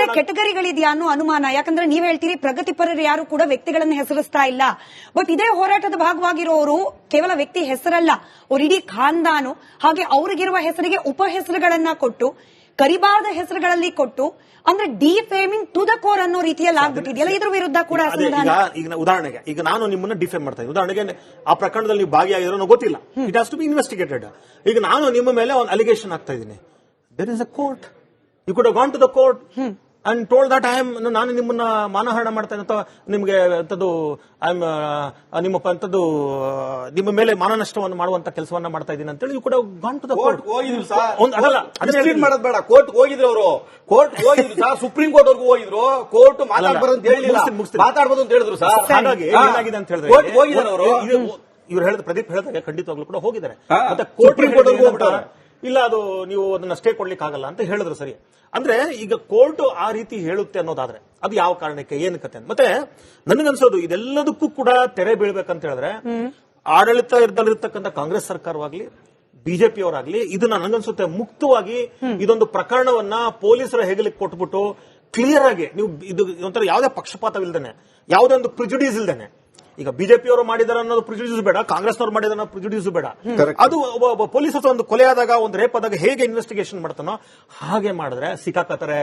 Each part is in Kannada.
ಬೇರೆ ಕೆಟಗರಿಗಳಿದೆಯಾ ಅನ್ನೋ ಅನುಮಾನ. ಯಾಕಂದ್ರೆ ನೀವ್ ಹೇಳ್ತೀರಿ ಪ್ರಗತಿಪರರು ಯಾರು ಕೂಡ ವ್ಯಕ್ತಿಗಳನ್ನ ಹೆಸರಿಸ್ತಾ ಇಲ್ಲ. ಬಟ್ ಇದೇ ಹೋರಾಟದ ಭಾಗವಾಗಿರೋರು ಕೇವಲ ವ್ಯಕ್ತಿ ಹೆಸರಲ್ಲ, ಅವ್ರ ಇಡೀ ಖಾನ್ದಾನು, ಹಾಗೆ ಅವ್ರಿಗಿರುವ ಹೆಸರಿಗೆ ಉಪ ಹೆಸರುಗಳನ್ನ ಕೊಟ್ಟು, ಕರಿಬಾರದ ಹೆಸರುಗಳಲ್ಲಿ ಕೊಟ್ಟು, ಅಂದ್ರೆ ಡಿಫೇಮಿಂಗ್ ಟು ದ ಕೋರ್ ಅನ್ನೋ ರೀತಿಯಲ್ಲಿ ಆಗ್ಬಿಟ್ಟಿದೆಯಲ್ಲ, ಇದ್ರ ವಿರುದ್ಧ ಕೂಡ ಈಗ ಉದಾಹರಣೆಗೆ ಈಗ ನಾನು ನಿಮ್ಮನ್ನ ಡಿಫೇಮ್ ಮಾಡ್ತಾ ಇದ್ದೀನಿ. ಉದಾಹರಣೆಗೆ ಆ ಪ್ರಕರಣದಲ್ಲಿ ನೀವು ಭಾಗಿಯಾಗಿರೋ ನನಗೆ ಗೊತ್ತಿಲ್ಲ, it has to be investigated. ಈಗ ನಾನು ನಿಮ್ಮ ಮೇಲೆ ಒಂದು ಅಲಿಗೇಷನ್ ಆಗ್ತಾ ಇದ್ದೀನಿ. There is a court, you could have gone to the court and told that ನಾನು ನಿಮ್ಮನ್ನ ಮಾನಹರಣ ಮಾಡ್ತೇನೆ ಅಥವಾ ನಿಮಗೆ ಅಂತದ್ದು ನಿಮ್ಮ ಮೇಲೆ ಮಾನನಷ್ಟವನ್ನು ಮಾಡುವಂತ ಕೆಲಸವನ್ನ ಮಾಡ್ತಾ ಇದ್ದೀನಿ ಅಂತೇಳಿ you could have gone to the court. ಮಾಡೋದ್ ಬೇಡ, ಕೋರ್ಟ್ ಹೋಗಿದ್ರು ಅವರು, ಕೋರ್ಟ್ ಹೋಗಿದ್ರು ಸರ್, ಸುಪ್ರೀಂ ಕೋರ್ಟ್ ವರ್ಗೂ ಹೋಗಿದ್ರು, ಕೋರ್ಟ್ ಮಾತಾಡಬಾರ್ದು ಅಂತ ಹೇಳಿಲ್ಲ, ಮಾತಾಡಬಹುದು ಅಂತ ಹೇಳಿದ್ರು ಸರ್. ಹಾಗಾಗಿ ಏನಾಗಿದೆ ಅಂತ ಹೇಳಿದ್ರೆ ಹೋಗಿದ್ದಾರೆ ಅವರು, ಇವ್ರು ಹೇಳಿದ ಪ್ರದೀಪ್ ಹೇಳಿದಾಗ ಖಂಡಿತವಾಗ್ಲೂ ಕೂಡ ಹೋಗಿದ್ದಾರೆ. ಮತ್ತೆ ಸುಪ್ರೀಂ ಕೋರ್ಟ್ ಹೋಗ್ಬಿಟ್ಟಾರೆ, ಇಲ್ಲ ಅದು ನೀವು ಅದನ್ನ ಸ್ಟೇ ಕೊಡ್ಲಿಕ್ಕೆ ಆಗಲ್ಲ ಅಂತ ಹೇಳಿದ್ರು. ಸರಿ, ಅಂದ್ರೆ ಈಗ ಕೋರ್ಟ್ ಆ ರೀತಿ ಹೇಳುತ್ತೆ ಅನ್ನೋದಾದ್ರೆ ಅದು ಯಾವ ಕಾರಣಕ್ಕೆ, ಏನು ಕತೆ ಅಂತ. ಮತ್ತೆ ನನಗನ್ಸೋದು ಇದೆಲ್ಲದಕ್ಕೂ ಕೂಡ ತೆರೆ ಬೀಳ್ಬೇಕಂತ ಹೇಳಿದ್ರೆ ಆಡಳಿತದಲ್ಲಿರ್ತಕ್ಕಂಥ ಕಾಂಗ್ರೆಸ್ ಸರ್ಕಾರವಾಗ್ಲಿ ಬಿಜೆಪಿ ಅವರಾಗ್ಲಿ ಇದನ್ನ ನನಗನ್ಸುತ್ತೆ ಮುಕ್ತವಾಗಿ ಇದೊಂದು ಪ್ರಕರಣವನ್ನ ಪೊಲೀಸರ ಹೆಗಲಿಗೆ ಕೊಟ್ಬಿಟ್ಟು ಕ್ಲಿಯರ್ ಆಗಿ ನೀವು ಇದು ಒಂಥರ ಯಾವುದೇ ಪಕ್ಷಪಾತವಿಲ್ದೇನೆ, ಯಾವುದೇ ಒಂದು ಪ್ರಿಜುಡೀಸ್ ಇಲ್ದೇನೆ, ಈಗ ಬಿಜೆಪಿ ಅವರು ಮಾಡಿದಾರೆ ಅನ್ನೋದು ಪ್ರಿಜುಡೀಸ್ ಬೇಡ, ಕಾಂಗ್ರೆಸ್ನವರು ಮಾಡಿದಾರೆ ಅನ್ನೋ ಪ್ರಿಜುಡೀಸ್ ಬೇಡ, ಅದು ಒಬ್ಬ ಪೊಲೀಸ್ ಒಂದು ಕೊಲೆ ಆದಾಗ ಒಂದು ರೇಪ್ ಆದಾಗ ಹೇಗೆ ಇನ್ವೆಸ್ಟಿಗೇಷನ್ ಮಾಡ್ತಾನೋ ಹಾಗೆ ಮಾಡಿದ್ರೆ ಸಿಕ್ಕಾಕತ್ತಾರೆ.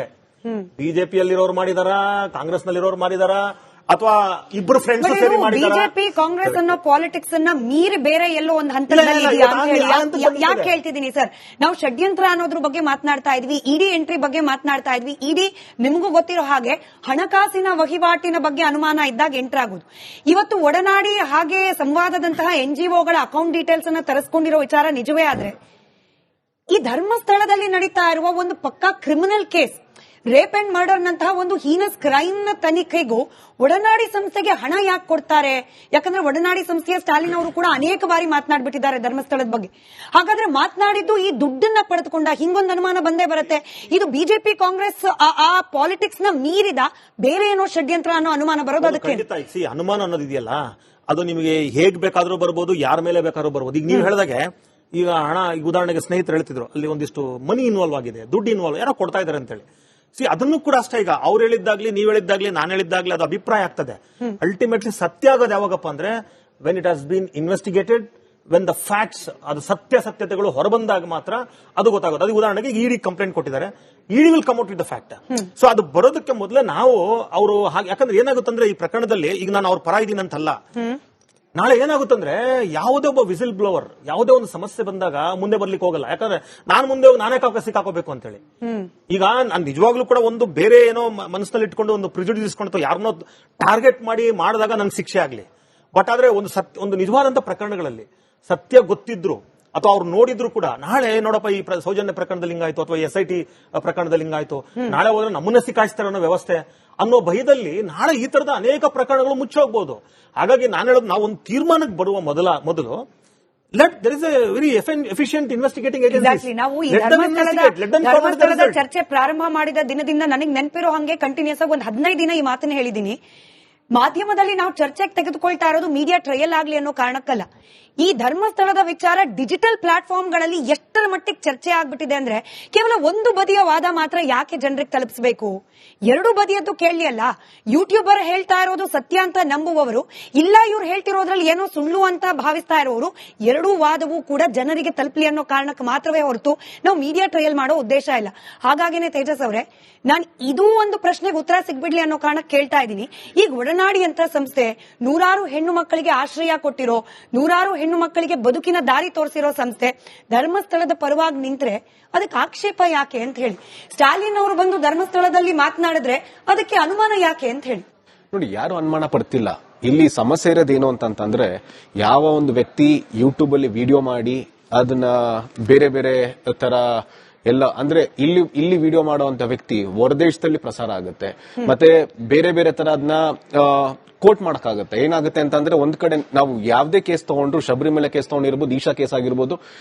ಬಿಜೆಪಿಯಲ್ಲಿರೋರು ಮಾಡಿದಾರ, ಕಾಂಗ್ರೆಸ್ನಲ್ಲಿರೋರು ಮಾಡಿದಾರ, ಅಥವಾ ಇಬ್ಬರು ಫ್ರೆಂಡ್ಸ್ ಸೇರಿ ಮಾಡಿದಾರ. ಬಿಜೆಪಿ ಕಾಂಗ್ರೆಸ್ ಅನ್ನೋ ಪಾಲಿಟಿಕ್ಸ್ ಅನ್ನ ಮೀರಿ ಬೇರೆ ಎಲ್ಲೋ ಒಂದು ಹಂತದಲ್ಲಿ ಇದೆಯಾ ಅಂತ ಹೇಳಿ ಯಾಕೆ ಹೇಳ್ತಿದ್ದೀನಿ ಸರ್. ನಾವು ಷಡ್ಯಂತ್ರ ಅನ್ನೋದ್ರ ಬಗ್ಗೆ ಮಾತನಾಡ್ತಾ ಇದ್ವಿ, ಇಡಿ ಎಂಟ್ರಿ ಬಗ್ಗೆ ಮಾತನಾಡ್ತಾ ಇದ್ವಿ. ಇಡಿ ನಿಮಗೂ ಗೊತ್ತಿರೋ ಹಾಗೆ ಹಣಕಾಸಿನ ವಹಿವಾಟಿನ ಬಗ್ಗೆ ಅನುಮಾನ ಇದ್ದಾಗ ಎಂಟರ್ ಆಗುದು. ಇವತ್ತು ಒಡನಾಡಿ ಹಾಗೆ ಸಂವಾದದಂತಹ NGOಗಳ ಅಕೌಂಟ್ ಡೀಟೇಲ್ಸ್ ಅನ್ನ ತರಿಸ್ಕೊಂಡಿರೋ ವಿಚಾರ ನಿಜವೇ ಆದ್ರೆ ಈ ಧರ್ಮಸ್ಥಳದಲ್ಲಿ ನಡೀತಾ ಇರುವ ಒಂದು ಪಕ್ಕಾ criminal case, rape and murder ನಂತಹ ಒಂದು ಹೀನಸ್ ಕ್ರೈಮ್ ನ ತನಿಖೆಗೂ ಒಡನಾಡಿ ಸಂಸ್ಥೆಗೆ ಹಣ ಯಾಕೆ ಕೊಡ್ತಾರೆ? ಯಾಕಂದ್ರೆ ಒಡನಾಡಿ ಸಂಸ್ಥೆಯ ಸ್ಟಾಲಿನ್ ಅವರು ಕೂಡ ಅನೇಕ ಬಾರಿ ಮಾತನಾಡ್ಬಿಟ್ಟಿದ್ದಾರೆ ಧರ್ಮಸ್ಥಳದ ಬಗ್ಗೆ. ಹಾಗಾದ್ರೆ ಮಾತನಾಡಿದ್ದು ಈ ದುಡ್ಡನ್ನ ಪಡೆದುಕೊಂಡ, ಹಿಂಗೊಂದು ಅನುಮಾನ ಬಂದೇ ಬರುತ್ತೆ. ಇದು ಬಿಜೆಪಿ ಕಾಂಗ್ರೆಸ್ ಆ ಪಾಲಿಟಿಕ್ಸ್ ನ ಮೀರಿದ ಬೇರೆ ಏನೋ ಷಡ್ಯಂತ್ರ ಅನ್ನೋ ಅನುಮಾನ ಬರೋದು. ಅದಕ್ಕೆ ಅನುಮಾನ ಅನ್ನೋದಿದೆಯಲ್ಲ, ಅದು ನಿಮಗೆ ಹೇಗ್ ಬೇಕಾದ್ರೂ ಬರ್ಬೋದು, ಯಾರ ಮೇಲೆ ಬೇಕಾದ್ರೂ ಬರ್ಬೋದು. ಈಗ ನೀವು ಹೇಳಿದಾಗೆ ಈಗ ಹಣ, ಈಗ ಉದಾಹರಣೆಗೆ ಸ್ನೇಹಿತರು ಹೇಳ್ತಿದ್ರು ಅಲ್ಲಿ ಒಂದಿಷ್ಟು ಮನಿ ಇನ್ವಾಲ್ವ್ ಆಗಿದೆ, ದುಡ್ಡು ಇನ್ವಾಲ್ವ್ ಯಾರೋ ಕೊಡ್ತಾ ಇದಾರೆ ಅಂತ ಹೇಳಿ. ಅದನ್ನು ಕೂಡ ಅಷ್ಟೇ, ಈಗ ಅವ್ರು ಹೇಳಿದ್ದಾಗ್ಲಿ ನೀವ್ ಹೇಳಿದ್ದಾಗ್ಲಿ ನಾನು ಹೇಳಿದ್ದಾಗ್ಲಿ ಅದು ಅಭಿಪ್ರಾಯ ಆಗ್ತದೆ. ಅಲ್ಟಿಮೇಟ್ಲಿ ಸತ್ಯ ಆಗೋದು ಯಾವಾಗಪ್ಪ ಅಂದ್ರೆ when it has been investigated, when the facts, ಅದು ಸತ್ಯತೆಗಳು ಹೊರಬಂದಾಗ ಮಾತ್ರ ಅದು ಗೊತ್ತಾಗುತ್ತೆ. ಅದು ಉದಾಹರಣೆಗೆ ಇಡಿ ಕಂಪ್ಲೇಂಟ್ ಕೊಟ್ಟಿದ್ದಾರೆ, ED will come out with the fact. So ಅದು ಬರೋದಕ್ಕೆ ಮೊದಲೇ ನಾವು ಅವರು ಹಾಗೆ, ಯಾಕಂದ್ರೆ ಏನಾಗುತ್ತಂದ್ರೆ ಈ ಪ್ರಕರಣದಲ್ಲಿ ಈಗ ನಾನು ಅವ್ರ ಪರ ಇದ್ದೀನಿ ಅಂತಲ್ಲ, ನಾಳೆ ಏನಾಗುತ್ತಂದ್ರೆ ಯಾವುದೇ ಒಬ್ಬ ವಿಸಿಲ್ ಬ್ಲೋವರ್ ಯಾವುದೇ ಒಂದು ಸಮಸ್ಯೆ ಬಂದಾಗ ಮುಂದೆ ಬರ್ಲಿಕ್ಕೆ ಹೋಗಲ್ಲ. ಯಾಕಂದ್ರೆ ನಾನು ಮುಂದೆ ಹೋಗಿ ನಾನೇ ಸಿಕ್ಕಾಕೋಬೇಕು ಅಂತ ಹೇಳಿ. ಈಗ ನಾನು ನಿಜವಾಗ್ಲೂ ಕೂಡ ಒಂದು ಬೇರೆ ಏನೋ ಮನಸ್ಸಿನಲ್ಲಿ ಇಟ್ಕೊಂಡು ಒಂದು ಪ್ರಿಜುಡಿಸ್ ಇಸ್ಕೊಂಡು ಯಾರನ್ನೋ ಟಾರ್ಗೆಟ್ ಮಾಡಿದಾಗ ನನ್ಗೆ ಶಿಕ್ಷೆ ಆಗ್ಲಿ. ಬಟ್ ಆದ್ರೆ ಒಂದು ನಿಜವಾದಂತ ಪ್ರಕರಣಗಳಲ್ಲಿ ಸತ್ಯ ಗೊತ್ತಿದ್ರು ಅಥವಾ ಅವ್ರು ನೋಡಿದ್ರು ಕೂಡ ನಾಳೆ ನೋಡಪ್ಪ ಈ ಸೌಜನ್ಯ ಪ್ರಕರಣದಲ್ಲಿ ಹಿಂಗಾಯ್ತು ಅಥವಾ SIT ಪ್ರಕರಣದಲ್ಲಿ ಹಿಂಗಾಯ್ತು, ನಾಳೆ ಹೋದ್ರೆ ನಮ್ಮನ್ನ ಸಿಕ್ಕಾಯಿಸ್ತಾರೆ ಅನ್ನೋ ವ್ಯವಸ್ಥೆ ಅನ್ನೋ ಭಯದಲ್ಲಿ ನಾಳೆ ಈ ತರದ ಅನೇಕ ಪ್ರಕರಣಗಳು ಮುಚ್ಚೋಗ್ಬಹುದು. ಹಾಗಾಗಿ ನಾನು ಹೇಳೋದು, ನಾವು ಒಂದು ತೀರ್ಮಾನಕ್ಕೆ ಬರುವ ಮೊದಲು there is a very efficient investigating agency. ನಾವು ಈ ಧರ್ಮಸ್ಥಳದ ಚರ್ಚೆ ಪ್ರಾರಂಭ ಮಾಡಿದ ದಿನದಿಂದ ನನಗೆ ನೆನಪಿರೋ ಹಂಗೆ ಕಂಟಿನ್ಯೂಸ್ ಆಗಿ ಒಂದು 15 ದಿನ ಈ ಮಾತನ್ನ ಹೇಳಿದೀನಿ. ಮಾಧ್ಯಮದಲ್ಲಿ ನಾವು ಚರ್ಚೆಗೆ ತೆಗೆದುಕೊಳ್ತಾ ಇರೋದು ಮೀಡಿಯಾ ಟ್ರಯಲ್ ಆಗ್ಲಿ ಅನ್ನೋ ಕಾರಣಕ್ಕಲ್ಲ. ಈ ಧರ್ಮಸ್ಥಳದ ವಿಚಾರ ಡಿಜಿಟಲ್ ಪ್ಲಾಟ್ಫಾರ್ಮ್ಗಳಲ್ಲಿ ಎಷ್ಟರ ಮಟ್ಟಿಗೆ ಚರ್ಚೆ ಆಗ್ಬಿಟ್ಟಿದೆ ಅಂದ್ರೆ ಕೇವಲ ಒಂದು ಬದಿಯ ವಾದ ಮಾತ್ರ ಯಾಕೆ ಜನರಿಗೆ ತಲುಪಿಸಬೇಕು? ಎರಡು ಬದಿಯದ್ದು ಕೇಳಲಿ ಅಲ್ಲ. ಯೂಟ್ಯೂಬರ್ ಹೇಳ್ತಾ ಇರೋದು ಸತ್ಯ ಅಂತ ನಂಬುವವರು, ಇಲ್ಲ ಇವ್ರು ಹೇಳ್ತಿರೋದ್ರಲ್ಲಿ ಏನೋ ಸುಳ್ಳು ಅಂತ ಭಾವಿಸ್ತಾ ಇರೋರು, ಎರಡೂ ವಾದವೂ ಕೂಡ ಜನರಿಗೆ ತಲುಪಲಿ ಅನ್ನೋ ಕಾರಣಕ್ಕೆ ಮಾತ್ರವೇ ಹೊರತು ನಾವು ಮೀಡಿಯಾ ಟ್ರಯಲ್ ಮಾಡೋ ಉದ್ದೇಶ ಇಲ್ಲ. ಹಾಗಾಗಿನೇ ತೇಜಸ್ ಅವರೇ, ನಾನು ಇದೂ ಒಂದು ಪ್ರಶ್ನೆಗೆ ಉತ್ತರ ಸಿಗ್ಬಿಡ್ಲಿ ಅನ್ನೋ ಕಾರಣಕ್ಕೆ ಕೇಳ್ತಾ ಇದ್ದೀನಿ. ಈಗ ಒಡನಾಡಿ ಅಂತ ಸಂಸ್ಥೆ ನೂರಾರು ಹೆಣ್ಣು ಮಕ್ಕಳಿಗೆ ಆಶ್ರಯ ಕೊಟ್ಟಿರೋ, ನೂರಾರು ಹೆಣ್ಣು ಮಕ್ಕಳಿಗೆ ಬದುಕಿನ ದಾರಿ ತೋರಿಸಿರೋ ಸಂಸ್ಥೆ ಧರ್ಮಸ್ಥಳದ ಪರವಾಗಿ ನಿಂತ್ರೆ ಅದಕ್ಕೆ ಆಕ್ಷೇಪ ಯಾಕೆ ಅಂತ ಹೇಳಿ, ಸ್ಟಾಲಿನ್ ಅವರು ಬಂದು ಧರ್ಮಸ್ಥಳದಲ್ಲಿ ಮಾತನಾಡಿದ್ರೆ ಅದಕ್ಕೆ ಅನುಮಾನ ಯಾಕೆ ಅಂತ ಹೇಳಿ. ನೋಡಿ, ಯಾರು ಅನುಮಾನ ಪಡ್ತಿಲ್ಲ. ಇಲ್ಲಿ ಸಮಸ್ಯೆ ಇರೋದೇನು ಅಂತಂದ್ರೆ, ಯಾವ ಒಂದು ವ್ಯಕ್ತಿ ಯೂಟ್ಯೂಬ್ ಅಲ್ಲಿ ವಿಡಿಯೋ ಮಾಡಿ ಅದನ್ನ ಬೇರೆ ಬೇರೆ ತರ ಎಲ್ಲ, ಅಂದ್ರೆ ಇಲ್ಲಿ ವಿಡಿಯೋ ಮಾಡುವಂತ ವ್ಯಕ್ತಿ ಹೊರದೇಶದಲ್ಲಿ ಪ್ರಸಾರ ಆಗುತ್ತೆ, ಮತ್ತೆ ಬೇರೆ ಬೇರೆ ತರ ಅದನ್ನ ಕೋರ್ಟ್ ಮಾಡಕ್ಕಾಗತ್ತೆ. ಏನಾಗುತ್ತೆ ಅಂತಂದ್ರೆ ಒಂದ್ ಕಡೆ ನಾವು ಯಾವ್ದೇ ಕೇಸ್ ತಗೊಂಡ್ರು, ಶಬರಿಮಲೆ ಕೇಸ್ ತಗೊಂಡಿರ್ಬೋದು, ಈಶಾ ಕೇಸ್ ಆಗಿರ್ಬೋದು,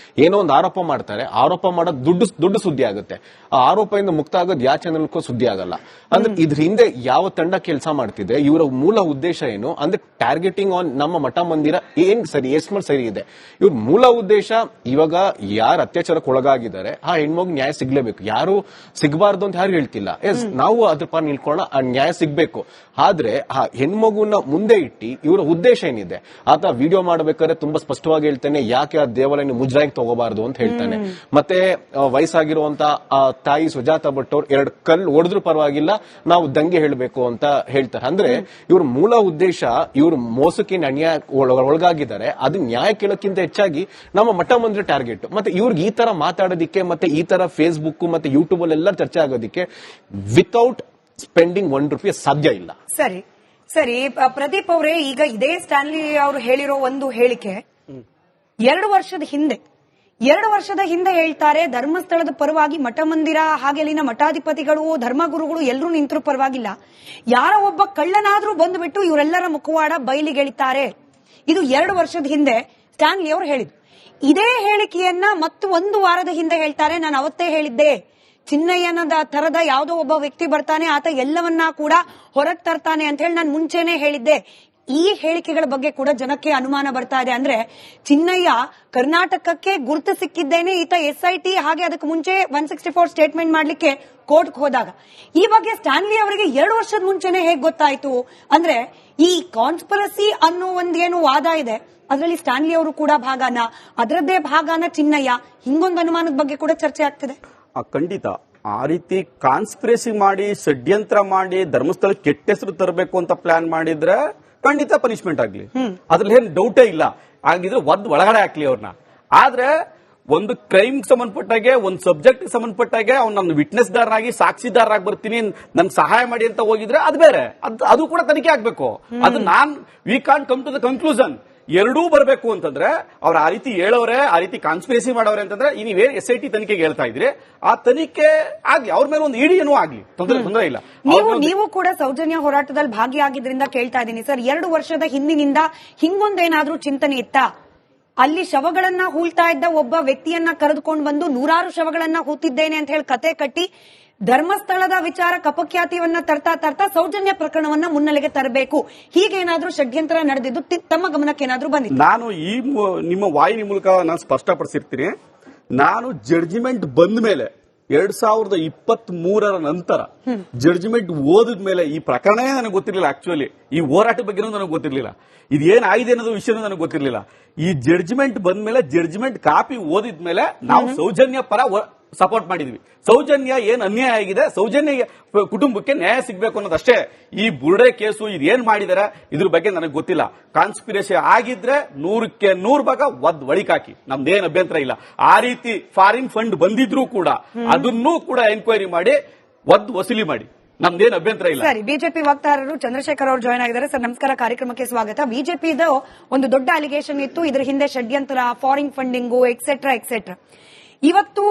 ಏನೋ ಒಂದು ಆರೋಪ ಮಾಡ್ತಾರೆ, ಆರೋಪ ಮಾಡೋದು ದೊಡ್ಡ ಸುದ್ದಿ ಆಗುತ್ತೆ. ಆ ಆರೋಪದಿಂದ ಮುಕ್ತ ಆಗೋದು ಯಾವ ಚಾನೆಲ್ಗೂ ಸುದ್ದಿ ಆಗಲ್ಲ. ಅಂದ್ರೆ ಇದ್ರ ಹಿಂದೆ ಯಾವ ತಂಡ ಕೆಲಸ ಮಾಡ್ತಿದೆ, ಇವರ ಮೂಲ ಉದ್ದೇಶ ಏನು ಅಂದ್ರೆ ಟಾರ್ಗೆಟಿಂಗ್ ಆನ್ ನಮ್ಮ ಮಠ ಮಂದಿರ ಏನ್ ಸರಿ, ಎಷ್ಟು ಸರಿ ಇದೆ. ಇವ್ರ ಮೂಲ ಉದ್ದೇಶ ಇವಾಗ ಯಾರು ಅತ್ಯಾಚಾರಕ್ಕೆ ಒಳಗಾಗಿದ್ದಾರೆ ಆ ಹೆಣ್ಮಗು ನ್ಯಾಯ ಸಿಗ್ಲೇಬೇಕು. ಯಾರು ಸಿಗಬಾರ್ದು ಅಂತ ಯಾರು ಹೇಳ್ತಿಲ್ಲ. ಎಸ್, ನಾವು ಅದ್ರ ಪಾರ್ ನಿಲ್ಕೊಳ್ಳೋಣ, ಆ ನ್ಯಾಯ ಸಿಗ್ಬೇಕು. ಆದ್ರೆ ಆ ಹೆಣ್ಮಗುನ ಮುಂದೆ ಇಟ್ಟು ಇವರ ಉದ್ದೇಶ ಏನಿದೆ, ಆತ ವಿಡಿಯೋ ಮಾಡಬೇಕಾದ್ರೆ ತುಂಬಾ ಸ್ಪಷ್ಟವಾಗಿ ಹೇಳ್ತಾನೆ, ಯಾಕೆ ಆ ದೇವಾಲಯ ಮುಜರಾಯಿಗೆ ತಗೋಬಾರ್ದು ಅಂತ ಹೇಳ್ತಾನೆ. ಮತ್ತೆ ವಯಸ್ಸಾಗಿರುವಂತ ಆ ತಾಯಿ ಸುಜಾತ ಭಟ್ ಅವ್ರು 2 ಕಲ್ಲು ಹೊಡೆದ್ರು ಪರವಾಗಿಲ್ಲ, ನಾವು ದಂಗೆ ಹೇಳಬೇಕು ಅಂತ ಹೇಳ್ತಾರೆ. ಅಂದ್ರೆ ಇವ್ರ ಮೂಲ ಉದ್ದೇಶ, ಇವ್ರು ಮೋಸಕ್ಕೆ ಅನ್ಯಾಯ ಒಳಗಾಗಿದ್ದಾರೆ, ಅದು ನ್ಯಾಯ ಕೇಳೋಕ್ಕಿಂತ ಹೆಚ್ಚಾಗಿ ನಮ್ಮ ಮಠ ಮಂದಿರ ಟಾರ್ಗೆಟ್. ಮತ್ತೆ ಇವ್ರಿಗೆ ಈ ತರ ಮಾತಾಡೋದಿಕ್ಕೆ, ಮತ್ತೆ ಈ ತರ ಫೇಸ್ಬುಕ್ ಮತ್ತೆ ಯೂಟ್ಯೂಬ್ ಅಲ್ಲೆಲ್ಲ ಚರ್ಚೆ ಆಗೋದಿಕ್ಕೆ ವಿತೌಟ್ ಸ್ಪೆಂಡಿಂಗ್ ₹1 ಸಾಧ್ಯ ಇಲ್ಲ. ಸರಿ ಪ್ರದೀಪ್ ಅವರೇ, ಈಗ ಇದೇ ಸ್ಟ್ಯಾನ್ಲಿ ಅವರು ಹೇಳಿರೋ ಒಂದು ಹೇಳಿಕೆ 2 ವರ್ಷದ ಹಿಂದೆ ಹೇಳ್ತಾರೆ, ಧರ್ಮಸ್ಥಳದ ಪರವಾಗಿ ಮಠ ಮಂದಿರ ಹಾಗೆ ಅಲ್ಲಿನ ಮಠಾಧಿಪತಿಗಳು, ಧರ್ಮಗುರುಗಳು ಎಲ್ಲರೂ ನಿಂತರೂ ಪರವಾಗಿಲ್ಲ, ಯಾರ ಒಬ್ಬ ಕಳ್ಳನಾದ್ರೂ ಬಂದ್ಬಿಟ್ಟು ಇವರೆಲ್ಲರ ಮುಖವಾಡ ಬಯಲಿಗೆಳಿತಾರೆ. ಇದು 2 ವರ್ಷದ ಹಿಂದೆ ಸ್ಟ್ಯಾನ್ಲಿ ಅವರು ಹೇಳಿದ್ರು. ಇದೇ ಹೇಳಿಕೆಯನ್ನ ಮತ್ತು 1 ವಾರದ ಹಿಂದೆ ಹೇಳ್ತಾರೆ, ನಾನು ಅವತ್ತೇ ಹೇಳಿದ್ದೆ, ಚಿನ್ನಯ್ಯನದ ತರದ ಯಾವುದೋ ಒಬ್ಬ ವ್ಯಕ್ತಿ ಬರ್ತಾನೆ, ಆತ ಎಲ್ಲವನ್ನ ಕೂಡ ಹೊರಗೆ ತರ್ತಾನೆ ಅಂತ ಹೇಳಿ ನಾನು ಮುಂಚೆನೆ ಹೇಳಿದ್ದೆ. ಈ ಹೇಳಿಕೆಗಳ ಬಗ್ಗೆ ಕೂಡ ಜನಕ್ಕೆ ಅನುಮಾನ ಬರ್ತಾ ಇದೆ. ಅಂದ್ರೆ ಚಿನ್ನಯ್ಯ ಕರ್ನಾಟಕಕ್ಕೆ ಗುರುತು ಸಿಕ್ಕಿದ್ದೇನೆ, ಈತ SIT ಹಾಗೆ ಅದಕ್ಕೆ ಮುಂಚೆ 164 ಸ್ಟೇಟ್ಮೆಂಟ್ ಮಾಡ್ಲಿಕ್ಕೆ ಕೋರ್ಟ್ ಹೋದಾಗ. ಈ ಬಗ್ಗೆ ಸ್ಟ್ಯಾನ್ಲಿ ಅವರಿಗೆ 2 ವರ್ಷದ ಮುಂಚೆನೆ ಹೇಗೆ ಗೊತ್ತಾಯ್ತು? ಅಂದ್ರೆ ಈ ಕಾನ್ಸ್ಪಿರಸಿ ಅನ್ನೋ ಒಂದೇನು ವಾದ ಇದೆ, ಅದರಲ್ಲಿ ಸ್ಟ್ಯಾನ್ಲಿ ಅವರು ಕೂಡ ಭಾಗನ, ಅದರದ್ದೇ ಭಾಗನ ಚಿನ್ನಯ್ಯ, ಹಿಂಗೊಂದು ಅನುಮಾನದ ಬಗ್ಗೆ ಕೂಡ ಚರ್ಚೆ ಆಗ್ತಿದೆ. ಖಂಡಿತ ಆ ರೀತಿ ಕಾನ್ಸ್ಪಿರಸಿ ಮಾಡಿ, ಷಡ್ಯಂತ್ರ ಮಾಡಿ, ಧರ್ಮಸ್ಥಳ ಕೆಟ್ಟ ಹೆಸರು ತರಬೇಕು ಅಂತ ಪ್ಲಾನ್ ಮಾಡಿದ್ರೆ ಖಂಡಿತ ಪನಿಷ್ಮೆಂಟ್ ಆಗ್ಲಿ, ಅದ್ರಲ್ಲಿ ಏನ್ ಡೌಟೇ ಇಲ್ಲ. ಆಗಿದ್ರೆ ಒಳಗಡೆ ಹಾಕ್ಲಿ ಅವ್ರನ್ನ. ಆದ್ರೆ ಒಂದು ಕ್ರೈಮ್ ಸಂಬಂಧಪಟ್ಟಾಗೆ, ಒಂದು ಸಬ್ಜೆಕ್ಟ್ ಸಂಬಂಧಪಟ್ಟಾಗೆ ಅವ್ನು ನನ್ನ ವಿಟ್ನೆಸ್ದಾರನಾಗಿ, ಸಾಕ್ಷಿದಾರರಾಗಿ ಬರ್ತೀನಿ, ನನ್ಗೆ ಸಹಾಯ ಮಾಡಿ ಅಂತ ಹೋಗಿದ್ರೆ ಅದು ಬೇರೆ, ಅದು ಕೂಡ ತನಿಖೆ ಆಗ್ಬೇಕು. ಅದು we can't come to the conclusion. ಎರಡೂ ಬರಬೇಕು ಅಂತಂದ್ರೆ ಅವ್ರು ಆ ರೀತಿ ಹೇಳೋರೆ, ಆ ರೀತಿ ಕಾನ್ಸ್ಪಿರಸಿ ಮಾಡೋರೆ ಅಂತಂದ್ರೆ ನೀವೇ SIT ತನಿಖೆಗೆ ಹೇಳ್ತಾ ಇದ್ರಿ, ಆ ತನಿಖೆ ಆಗ್ಲಿ, ಅವ್ರ ಮೇಲೆ ಒಂದು ಇಡಿಯೂ ಆಗ್ಲಿ, ತೊಂದರೆ ಇಲ್ಲ. ನೀವು ಕೂಡ ಸೌಜನ್ಯ ಹೋರಾಟದಲ್ಲಿ ಭಾಗಿಯಾಗಿದ್ರಿಂದ ಕೇಳ್ತಾ ಇದ್ದೀನಿ ಸರ್, 2 ವರ್ಷದ ಹಿಂದಿನಿಂದ ಹಿಂಗೊಂದೇನಾದ್ರೂ ಚಿಂತನೆ ಇತ್ತಾ? ಅಲ್ಲಿ ಶವಗಳನ್ನ ಹೂಳ್ತಾ ಇದ್ದ ಒಬ್ಬ ವ್ಯಕ್ತಿಯನ್ನ ಕರೆದುಕೊಂಡು ಬಂದು 100 ಶವಗಳನ್ನ ಹೂತಿದ್ದೇನೆ ಅಂತ ಹೇಳಿ ಕತೆ ಕಟ್ಟಿ ಧರ್ಮಸ್ಥಳದ ವಿಚಾರ ಅಪಖ್ಯಾತಿಯನ್ನ ತರ್ತಾ ಸೌಜನ್ಯ ಪ್ರಕರಣವನ್ನ ಮುನ್ನೆಲೆಗೆ ತರಬೇಕು, ಹೀಗೇನಾದ್ರೂ ಷಡ್ಯಂತ್ರ ನಡೆದಿದ್ದು ತಮ್ಮ ಗಮನಕ್ಕೆ ಏನಾದ್ರೂ ಬಂದಿತ್ತು? ನಾನು ನಿಮ್ಮ ವಾಹಿನಿ ಮೂಲಕ ನಾನು ಸ್ಪಷ್ಟಪಡಿಸಿರ್ತೀನಿ, ನಾನು ಜಡ್ಜಿಮೆಂಟ್ ಬಂದ ಮೇಲೆ 2023 ನಂತರ ಜಡ್ಜ್ಮೆಂಟ್ ಓದಿದ ಮೇಲೆ ಈ ಪ್ರಕರಣನೇ ನನಗೆ ಗೊತ್ತಿರಲಿಲ್ಲ. ಆಕ್ಚುಲಿ ಈ ಹೋರಾಟ ಬಗ್ಗೆನೂ ನನಗೆ ಗೊತ್ತಿರಲಿಲ್ಲ, ಇದೇನಾಗಿದೆ ಅನ್ನೋದು ವಿಷಯನೂ ನನಗೆ ಗೊತ್ತಿರಲಿಲ್ಲ. ಈ ಜಡ್ಜ್ಮೆಂಟ್ ಬಂದ ಮೇಲೆ, ಜಡ್ಜ್ಮೆಂಟ್ ಕಾಪಿ ಓದಿದ ಮೇಲೆ ನಾವು ಸೌಜನ್ಯ ಪರ ಸಪೋರ್ಟ್ ಮಾಡಿದ್ವಿ. ಸೌಜನ್ಯ ಏನ್ ಅನ್ಯಾಯ ಆಗಿದೆ, ಸೌಜನ್ಯ ಕುಟುಂಬಕ್ಕೆ ನ್ಯಾಯ ಸಿಗಬೇಕು ಅನ್ನೋದಷ್ಟೇ. ಈ ಬುರ್ಡೆ ಕೇಸು ಇದೇನ್ ಮಾಡಿದಾರೆ ಇದ್ರ ಬಗ್ಗೆ ನನಗೆ ಗೊತ್ತಿಲ್ಲ. ಕಾನ್ಸ್ಪಿರಸಿ ಆಗಿದ್ರೆ 100ಕ್ಕೆ 100 ಭಾಗ ಒಳಿಕಾಕಿ, ನಮ್ದೇನ್ ಅಭ್ಯಂತರ ಇಲ್ಲ. ಆ ರೀತಿ ಫಾರಿನ್ ಫಂಡ್ ಬಂದಿದ್ರು ಕೂಡ ಅದನ್ನೂ ಕೂಡ ಎನ್ಕ್ವೈರಿ ಮಾಡಿ ವಸೂಲಿ ಮಾಡಿ, ನಮ್ದೇನ್ ಅಭ್ಯಂತರ ಇಲ್ಲ. ಸರಿ, ಬಿಜೆಪಿ ವಕ್ತಾರರು ಚಂದ್ರಶೇಖರ್ ಅವರು ಜಾಯ್ನ್ ಆಗಿದ್ದಾರೆ. ಸರ್ ನಮಸ್ಕಾರ, ಕಾರ್ಯಕ್ರಮಕ್ಕೆ ಸ್ವಾಗತ. ಬಿಜೆಪಿದ ಒಂದು ದೊಡ್ಡ ಅಲಿಗೇಷನ್ ಇತ್ತು, ಇದರ ಹಿಂದೆ ಷಡ್ಯಂತ್ರ, ಫಾರಿನ್ ಫಂಡಿಂಗು ಎಕ್ಸೆಟ್ರಾ ಎಕ್ಸೆಟ್ರಾ. ಇವತ್ತು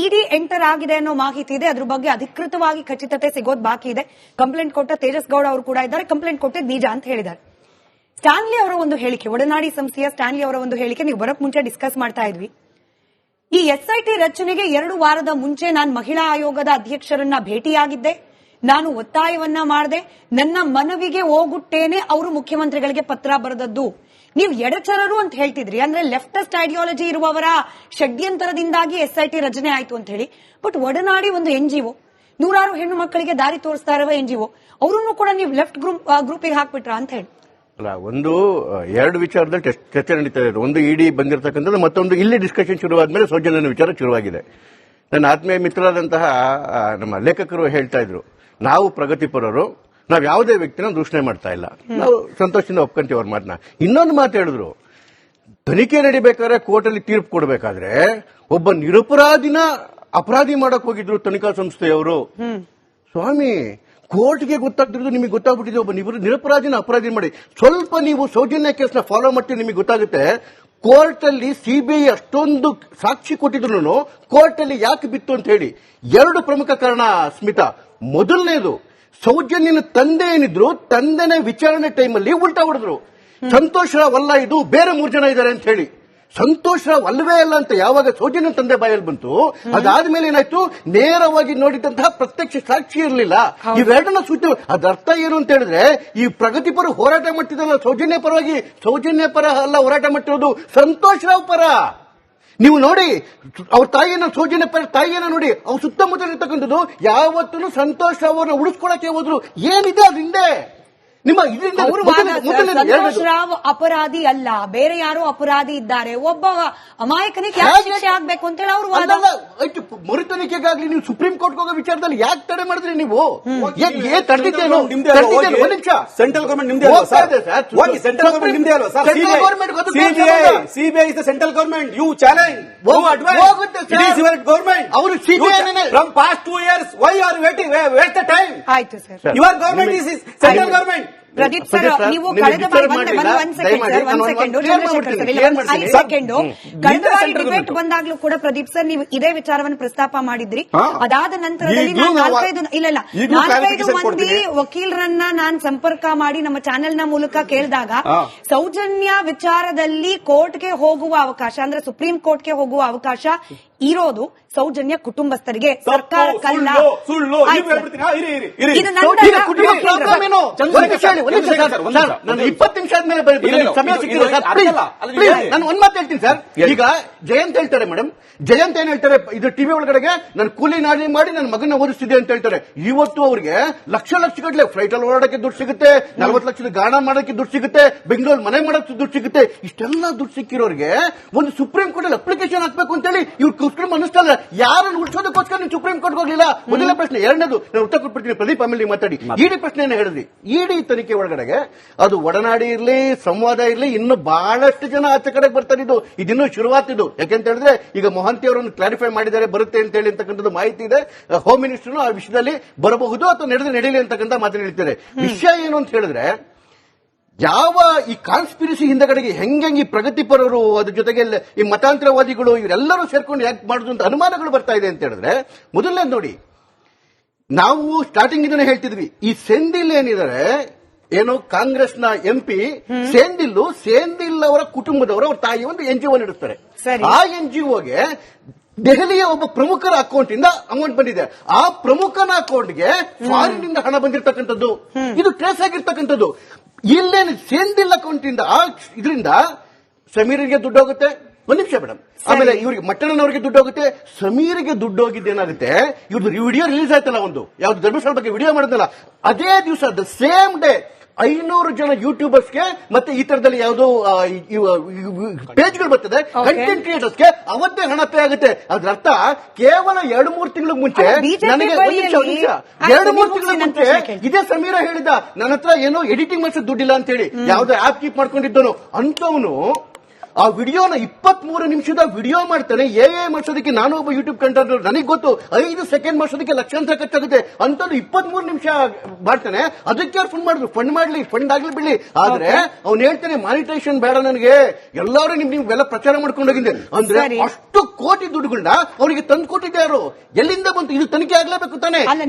ಇಡಿ ಎಂಟರ್ ಆಗಿದೆ ಅನ್ನೋ ಮಾಹಿತಿ ಇದೆ, ಅದ್ರ ಬಗ್ಗೆ ಅಧಿಕೃತವಾಗಿ ಖಚಿತತೆ ಸಿಗೋದು ಬಾಕಿ ಇದೆ. ಕಂಪ್ಲೇಂಟ್ ಕೊಟ್ಟ ತೇಜಸ್ ಗೌಡ ಅವರು ಕೂಡ ಇದ್ದಾರೆ, ಕಂಪ್ಲೇಂಟ್ ಕೊಟ್ಟಿದ್ದು ನಿಜ ಅಂತ ಹೇಳಿದ್ದಾರೆ. ಸ್ಟ್ಯಾನ್ಲಿ ಅವರ ಒಂದು ಹೇಳಿಕೆ, ಒಡನಾಡಿ ಸಂಸ್ಥೆಯ ಸ್ಟ್ಯಾನ್ಲಿ ಅವರ ಒಂದು ಹೇಳಿಕೆ ನೀವು ಬರೋಕ್ ಮುಂಚೆ ಡಿಸ್ಕಸ್ ಮಾಡ್ತಾ ಇದ್ವಿ. ಈ SIT ರಚನೆಗೆ 2 ವಾರದ ಮುಂಚೆ ನಾನು ಮಹಿಳಾ ಆಯೋಗದ ಅಧ್ಯಕ್ಷರನ್ನ ಭೇಟಿಯಾಗಿದ್ದೆ, ನಾನು ಒತ್ತಾಯವನ್ನ ಮಾಡಿದೆ, ನನ್ನ ಮನವಿಗೆ ಹೋಗುತ್ತೇನೆ, ಅವರು ಮುಖ್ಯಮಂತ್ರಿಗಳಿಗೆ ಪತ್ರ ಬರೆದದ್ದು. ನೀವು ಎಡಚರರು ಅಂತ ಹೇಳ್ತಿದ್ರಿ, ಅಂದ್ರೆ ಲೆಫ್ಟಿಸ್ಟ್ ಐಡಿಯಾಲಜಿ ಇರುವವರ ಷಡ್ಯಂತರದಿಂದಾಗಿ SIT ರಚನೆ ಆಯ್ತು ಅಂತ ಹೇಳಿ. ಬಟ್ ಒಡನಾಡಿ ಒಂದು NGO, 100 ಹೆಣ್ಣು ಮಕ್ಕಳಿಗೆ ದಾರಿ ತೋರಿಸ್ತಾ ಇರುವ NGO, ಅವರನ್ನು ಕೂಡ ನೀವು ಲೆಫ್ಟ್ ಗ್ರೂಪಿಗೆ ಹಾಕ್ಬಿಟ್ರ ಅಂತ ಹೇಳಿ. ಅಲ್ಲ, ಒಂದು 2 ವಿಚಾರದಲ್ಲಿ ಚರ್ಚೆ ನಡೀತಾ ಇದೆ. ಒಂದು ಇಡಿ ಬಂದಿರತಕ್ಕಂಥದ್ದು, ಮತ್ತೊಂದು ಇಲ್ಲಿ ಡಿಸ್ಕಷನ್ ಶುರುವಾದ್ಮೇಲೆ ಸೌಜನ್ಯನ ವಿಚಾರ ಶುರುವಾಗಿದೆ. ನನ್ನ ಆತ್ಮೀಯ ಮಿತ್ರರಾದಂತಹ ನಮ್ಮ ಲೇಖಕರು ಹೇಳ್ತಾ ಇದ್ರು, ನಾವು ಪ್ರಗತಿಪರರು, ನಾವು ಯಾವುದೇ ವ್ಯಕ್ತಿನ ದೂಷಣೆ ಮಾಡ್ತಾ ಇಲ್ಲ, ನಾವು ಸಂತೋಷದಿಂದ ಒಪ್ಕೊಂತೀವಿ ಅವ್ರ ಮಾತನ್ನ. ಇನ್ನೊಂದು ಮಾತು ಹೇಳಿದ್ರು, ತನಿಖೆ ನಡಿಬೇಕಾದ್ರೆ ಕೋರ್ಟಲ್ಲಿ ತೀರ್ಪು ಕೊಡಬೇಕಾದ್ರೆ ಒಬ್ಬ ನಿರಪರಾಧಿನ ಅಪರಾಧಿ ಮಾಡಕ್ ಹೋಗಿದ್ರು ತನಿಖಾ ಸಂಸ್ಥೆಯವರು. ಸ್ವಾಮಿ, ಕೋರ್ಟ್ಗೆ ಗೊತ್ತಾಗ್ತಿರೋದು ನಿಮಗೆ ಗೊತ್ತಾಗ್ಬಿಟ್ಟಿದೆ, ಒಬ್ಬ ನಿರಪರಾಧಿನ ಅಪರಾಧಿ ಮಾಡಿ. ಸ್ವಲ್ಪ ನೀವು ಸೌಜನ್ಯ ಕೇಸ್ನ ಫಾಲೋ ಮಾಡ್ತೀವಿ, ನಿಮಗೆ ಗೊತ್ತಾಗುತ್ತೆ ಕೋರ್ಟ್ ಅಲ್ಲಿ CBI ಅಷ್ಟೊಂದು ಸಾಕ್ಷಿ ಕೊಟ್ಟಿದ್ರು ಕೋರ್ಟ್ ಅಲ್ಲಿ ಯಾಕೆ ಬಿತ್ತು ಅಂತ ಹೇಳಿ 2 ಪ್ರಮುಖ ಕಾರಣ ಸ್ಮಿತಾ. ಮೊದಲನೇದು, ಸೌಜನ್ಯನ ತಂದೆ ಏನಿದ್ರು, ತಂದೆನೇ ವಿಚಾರಣೆ ಟೈಮಲ್ಲಿ ಉಲ್ಟಾ ಹೊಡೆದ್ರು. ಸಂತೋಷ್ ರಾವ್ ಅಲ್ಲ ಇದು, ಬೇರೆ 3 ಜನ ಇದ್ದಾರೆ ಅಂತ ಹೇಳಿ. ಸಂತೋಷ್ ರಾವ್ ಅಲ್ವೇ ಅಲ್ಲ ಅಂತ ಯಾವಾಗ ಸೌಜನ್ಯ ತಂದೆ ಬಾಯಲ್ಲಿ ಬಂತು, ಅದಾದ್ಮೇಲೆ ಏನಾಯ್ತು, ನೇರವಾಗಿ ನೋಡಿದಂತಹ ಪ್ರತ್ಯಕ್ಷ ಸಾಕ್ಷಿ ಇರಲಿಲ್ಲ. ಇವೆರಡನ್ನ ಸೂಚನೆ. ಅದ್ರ ಅರ್ಥ ಏನು ಅಂತ ಹೇಳಿದ್ರೆ, ಈ ಪ್ರಗತಿಪರ ಹೋರಾಟ ಮಾಡ್ತಿದ್ದಲ್ಲ ಸೌಜನ್ಯ ಪರವಾಗಿ, ಸೌಜನ್ಯ ಪರ ಅಲ್ಲ ಹೋರಾಟ ಮಾಡ್ತಿರೋದು, ಸಂತೋಷ್ ರಾವ್ ಪರ. ನೀವು ನೋಡಿ ಅವ್ರ ತಾಯಿಯನ್ನ, ಸೌಜನ್ಯ ಪರ ತಾಯಿಯನ್ನ ನೋಡಿ, ಅವ್ರ ಸುತ್ತಮುತ್ತ ಇರ್ತಕ್ಕಂಥದ್ದು ಯಾವತ್ತೂ ಸಂತೋಷ್ ರಾವ್ ಅವ್ರನ್ನ ಉಳಿಸ್ಕೊಳಕ್ಕೆ ಹೋದ್ರು. ಏನಿದೆ ಅದ್ರ ಹಿಂದೆ ನಿಮ್ಮ ಇದರಿಂದ ಅವರು ಸಂತೋಷ್ ರಾವ್ ಅಪರಾಧಿ ಅಲ್ಲ, ಬೇರೆ ಯಾರೋ ಅಪರಾಧಿ ಇದ್ದಾರೆ, ಒಬ್ಬ ಅಮಾಯಕನಿಗೆ ಯಾಕೆ ಶಿಕ್ಷೆ ಆಗ್ಬೇಕು ಅಂತ ಹೇಳಿ ಅವರು ವಾದ. ಮರುತನಿಕೆಗಾಗ್ಲಿ ನೀವು ಸುಪ್ರೀಂ ಕೋರ್ಟ್ ಹೋಗೋ ವಿಚಾರದಲ್ಲಿ ಯಾಕೆ ತಡೆ ಮಾಡಿದ್ರಿ ನೀವು? ಸೆಂಟ್ರಲ್ ಗವರ್ಮೆಂಟ್ ನಿಮ್ದೇ ಅಲ್ವಾ ಸರ್? ಸೆಂಟ್ರಲ್ ಗವರ್ಮೆಂಟ್ ನಿಮ್ದೇ ಅಲ್ವಾ sir? CBI is the central government. You challenge, it is your government. ಅವರು CBI from past 2 years why you are waiting? Waste the time. ಆಯ್ತು sir. Your government is central government. Pradeep sir, ನೀವು ಕಳೆದ ಬಾರಿ ಕಳೆದ ಬಾರಿ ಡಿಬೇಟ್ ಬಂದಾಗ್ಲೂ ಕೂಡ ಪ್ರದೀಪ್ ಸರ್ ನೀವು ಇದೇ ವಿಚಾರವನ್ನು ಪ್ರಸ್ತಾಪ ಮಾಡಿದ್ರಿ. ಅದಾದ ನಂತರದಲ್ಲಿ ನಾಲ್ಕೈದು ಮಂದಿ ವಕೀಲರನ್ನ ನಾನು ಸಂಪರ್ಕ ಮಾಡಿ ನಮ್ಮ ಚಾನೆಲ್ ನ ಮೂಲಕ ಕೇಳಿದಾಗ ಸೌಜನ್ಯ ವಿಚಾರದಲ್ಲಿ ಕೋರ್ಟ್ಗೆ ಹೋಗುವ ಅವಕಾಶ, ಅಂದ್ರೆ ಸುಪ್ರೀಂ ಕೋರ್ಟ್ಗೆ ಹೋಗುವ ಅವಕಾಶ ಇರೋದು ಸೌಜನ್ಯ ಕುಟುಂಬಸ್ಥರಿಗೆ, ಸರ್ಕಾರಕ್ಕಲ್ಲ. ಇದು ನಾನು 20 ನಿಮಿಷ ಆದ್ಮೇಲೆ ಸಮಯ ಸಿಕ್ಕಿದೆ ಸರ್. ನಾನು ಒಂದ್ ಮಾತು ಹೇಳ್ತೀನಿ ಸರ್. ಈಗ ಜಯಂತ್ ಹೇಳ್ತಾರೆ, ಮೇಡಮ್ ಜಯಂತ್ ಏನ್ ಹೇಳ್ತಾರೆ, ಇದು ಟಿವಿ ಒಳಗಡೆಗೆ ನಾನು ಕೂಲಿ ನಾಲಿ ಮಾಡಿ ನನ್ನ ಮಗನ ಓದಿಸ್ತಿದ್ದೆ ಅಂತ ಹೇಳ್ತಾರೆ. ಇವತ್ತು ಅವ್ರಿಗೆ ಲಕ್ಷ ಗಟ್ಟಲೆ ಫ್ಲೈಟ್ ಅಲ್ಲಿ ಓಡಾಡಕ್ಕೆ ದುಡ್ಡು ಸಿಗುತ್ತೆ, 40 ಲಕ್ಷದ ಗಾಣ ಮಾಡೋಕ್ಕೆ ದುಡ್ಡು ಸಿಗುತ್ತೆ, ಬೆಂಗಳೂರು ಮನೆ ಮಾಡೋಕ್ಕೆ ದುಡ್ಡು ಸಿಗುತ್ತೆ. ಇಷ್ಟೆಲ್ಲ ದುಡ್ಡು ಸಿಕ್ಕಿರೋರಿಗೆ ಒಂದು ಸುಪ್ರೀಂ ಕೋರ್ಟ್ ಅಲ್ಲಿ ಅಪ್ಲಿಕೇಶನ್ ಹಾಕ್ಬೇಕು ಅಂತ ಹೇಳಿ ಇವ್ರು ಕುಸ್ಕೃಮ್ ಅನ್ನಿಸ್ತಾ ಇಲ್ಲ. ಯಾರನ್ನು ಉಳಿಸೋದಕ್ಕೋಸ್ಕರ ನೀವು ಸುಪ್ರೀಂ ಕೋರ್ಟ್ ಹೋಗ್ಲಿಲ್ಲ? ಮೊದಲನೇ ಪ್ರಶ್ನೆ. ಎರಡನೇದು ನಾನು ಉತ್ತರ ಕೊಟ್ಬಿಡ್ತೀನಿ ಪ್ರದೀಪ್, ಆಮೇಲೆ ನೀವು ಮಾತಾಡಿ. ಇಡಿ ಪ್ರಶ್ನೆಯನ್ನು ಹೇಳಿದ್ರಿ. ಇಡಿ ತನಿಖೆ ಒಳಗಡೆಗೆ ಅದು ಒಡನಾಡಿ ಇರ್ಲಿ, ಸಂವಾದ ಇರ್ಲಿ, ಇನ್ನು ಬಹಳಷ್ಟು ಜನ ಆಚೆ ಕಡೆಗೆ ಬರ್ತಾರೆ. ಇದಿನ್ನೂ ಶುರುವಾತಿದ್ದು. ಯಾಕೆಂತ ಹೇಳಿದ್ರೆ ಈಗ ಮೊಹಂತಿ ಅವರನ್ನು ಕ್ಲಾರಿಫೈ ಮಾಡಿದ್ದಾರೆ, ಬರುತ್ತೆ ಅಂತ ಹೇಳಿ ಅಂತಕ್ಕಂಥದ್ದು ಮಾಹಿತಿ ಇದೆ. ಹೋಮ್ ಮಿನಿಸ್ಟರ್ ಆ ವಿಷಯದಲ್ಲಿ ಬರಬಹುದು ಅಥವಾ ನಡೆಯಲಿ ಅಂತಕ್ಕಂಥ ಮಾತನ್ನು ಹೇಳ್ತಾರೆ. ವಿಷಯ ಏನು ಅಂತ ಹೇಳಿದ್ರೆ, ಯಾವ ಈ ಕಾನ್ಸ್ಪಿರಸಿ ಹಿಂದಗಡೆಗೆ ಹೆಂಗೆ ಈ ಪ್ರಗತಿಪರರು, ಅದ್ರ ಜೊತೆಗೆ ಈ ಮತಾಂತರವಾದಿಗಳು ಇವರೆಲ್ಲರೂ ಸೇರ್ಕೊಂಡು ಯಾಕೆ ಮಾಡುದು ಅಂತ ಅನುಮಾನಗಳು ಬರ್ತಾ ಇದೆ ಅಂತ ಹೇಳಿದ್ರೆ, ಮೊದಲನೇ ನೋಡಿ, ನಾವು ಸ್ಟಾರ್ಟಿಂಗ್ ಇಂದನೇ ಹೇಳ್ತಿದ್ವಿ, ಈ ಸೆಂದಿಲ್ ಏನಿದ್ದಾರೆ ಏನೋ ಕಾಂಗ್ರೆಸ್ನ ಎಂಪಿ ಸೇಂದಿಲ್ ಅವರ ಕುಟುಂಬದವರು, ಅವ್ರ ತಾಯಿ ಒಂದು NGO ನಡೆಸ್ತಾರೆ. ಆ NGOಗೆ ದೆಹಲಿಯ ಒಬ್ಬ ಪ್ರಮುಖರ ಅಕೌಂಟ್ ಇಂದ ಅಮೌಂಟ್ ಬಂದಿದೆ. ಆ ಪ್ರಮುಖನ ಅಕೌಂಟ್ಗೆ ಫಾರಿನ್ ಇಂದ ಹಣ ಬಂದಿರತಕ್ಕಂಥದ್ದು, ಇದು ಟ್ರೇಸ್ ಆಗಿರ್ತಕ್ಕಂಥದ್ದು. ಇಲ್ಲೇನು ಸೇಂದಿಲ್ ಅಕೌಂಟ್ ಇಂದ ಇದರಿಂದ ಸಮೀರ್ಗೆ ದುಡ್ಡು ಹೋಗುತ್ತೆ. ಒಂದ್ ನಿಮಿಷ ಮೇಡಮ್, ಆಮೇಲೆ ಇವ್ರಿಗೆ ಮಟ್ಟಣ್ಣನವರಿಗೆ ದುಡ್ಡು ಹೋಗುತ್ತೆ. ಸಮೀರ್ಗೆ ದುಡ್ಡು ಹೋಗಿದ್ದೇನಾಗುತ್ತೆ, ಇವ್ರದ್ದು ವಿಡಿಯೋ ರಿಲೀಸ್ ಆಯ್ತಲ್ಲ, ಒಂದು ಯಾವ್ದು ಧರ್ಮಸ್ಥಳ ಬಗ್ಗೆ ವಿಡಿಯೋ ಮಾಡಿದ್ನಲ್ಲ, ಅದೇ ದಿವಸ ದ ಸೇಮ್ ಡೇ 500 ಜನ ಯೂಟ್ಯೂಬರ್ಸ್ಗೆ ಮತ್ತೆ ಈ ತರದಲ್ಲಿ ಯಾವುದೋ ಪೇಜ್ಗಳು ಬರ್ತದೆ, ಕಂಟೆಂಟ್ ಕ್ರಿಯೇಟರ್ಸ್ಗೆ ಅವತ್ತೇ ಹಣ ಪೇ ಆಗುತ್ತೆ. ಅದ್ರ ಅರ್ಥ ಕೇವಲ 2-3 ತಿಂಗಳ ಮುಂಚೆ ನನಗೆ 2-3 ತಿಂಗಳ ಮುಂಚೆ ಇದೇ ಸಮೀರ ಹೇಳಿದ, ನನ್ನ ಹತ್ರ ಏನೋ ಎಡಿಟಿಂಗ್ ಮಾಡಿಸೋದು ದುಡ್ಡಿಲ್ಲ ಅಂತ ಹೇಳಿ, ಯಾವ್ದೋ ಆಪ್ ಕೀಪ್ ಮಾಡ್ಕೊಂಡಿದ್ದನು ಅಂತವನು ಆ ವಿಡಿಯೋನ 23 ನಿಮಿಷದ ವಿಡಿಯೋ ಮಾಡ್ತಾನೆ. ಮಾಡಿಸೋದಕ್ಕೆ ನಾನು ಒಬ್ಬ ಯೂಟ್ಯೂಬ್ ಕಂಟೆಂಟ್, ನನಗೆ ಗೊತ್ತು 5 ಸೆಕೆಂಡ್ ಮಾಡಿಸೋದಕ್ಕೆ ಲಕ್ಷಾಂತರ ಖರ್ಚಾಗುತ್ತೆ. ಅಂತದ್ದು 23 ನಿಮಿಷ ಮಾಡ್ತಾನೆ. ಅದಕ್ಕೆ ಅವ್ರು ಫಂಡ್ ಮಾಡಿದ್ರು, ಫಂಡ್ ಆಗ್ಲಿ ಬಿಡ್ಲಿ. ಆದ್ರೆ ಅವ್ನು ಹೇಳ್ತಾನೆ ಮಾನಿಟೈಸೇಷನ್ ಬೇಡ ನನಗೆ, ಎಲ್ಲರೂ ನೀವೆಲ್ಲ ಪ್ರಚಾರ ಮಾಡ್ಕೊಂಡು ಹೋಗಿದ್ದೆ ಅಂದ್ರೆ ಅಷ್ಟು ಕೋಟಿ ದುಡ್ಡುಗಳನ್ನ ಅವರಿಗೆ ತಂದು ಕೊಟ್ಟಿದ್ದೆ ಯಾರು? ಎಲ್ಲಿಂದ ಬಂತು? ಇದು ತನಿಖೆ ಆಗ್ಲೇಬೇಕು ತಾನೆ.